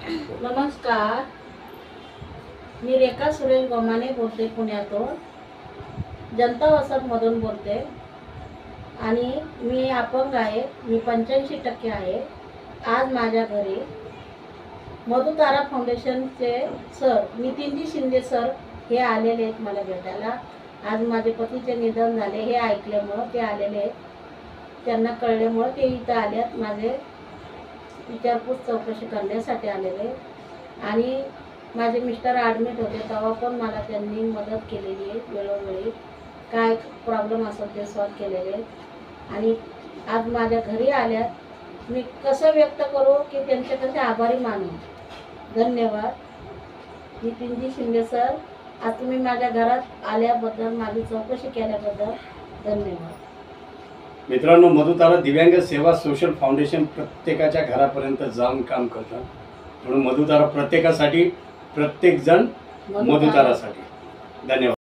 नमस्कार, मी रेखा सुरेश गोमाने बोलते पुण्यातून, जनता वसाहतमधून बोलते आणि मी अपंग आहे. मी 85% आहे. आज माझ्या घरी मधुतारा फाउंडेशनचे सर नितीनजी शिंदे सर हे आलेले आहेत मला भेटायला. आज माझे पतीचे निधन झाले हे ऐकल्यामुळं ते आलेले आहेत. त्यांना कळल्यामुळं ते इथं आल्यात. माझे विचारपूस चौकशी करण्यासाठी आलेले आणि माझे मिस्टर ॲडमिट होते तेव्हा पण मला त्यांनी मदत केलेली आहे. वेळोवेळी काय प्रॉब्लेम असेल ते सॉल्व केलेले आणि आज माझ्या घरी आल्यात. मी कसं व्यक्त करू की त्यांच्याकडे आभारी मानू. धन्यवाद नितीनजी शिंदे सर, आज तुम्ही माझ्या घरात आल्याबद्दल, माझी चौकशी केल्याबद्दल धन्यवाद. मित्रांनो, मधुतारा दिव्यांग सेवा सोशल फाउंडेशन प्रत्येकाच्या घरापर्यंत जाऊन काम करतात. म्हणून मधुतारा प्रत्येकासाठी, प्रत्येक जण मधुतारासाठी. धन्यवाद.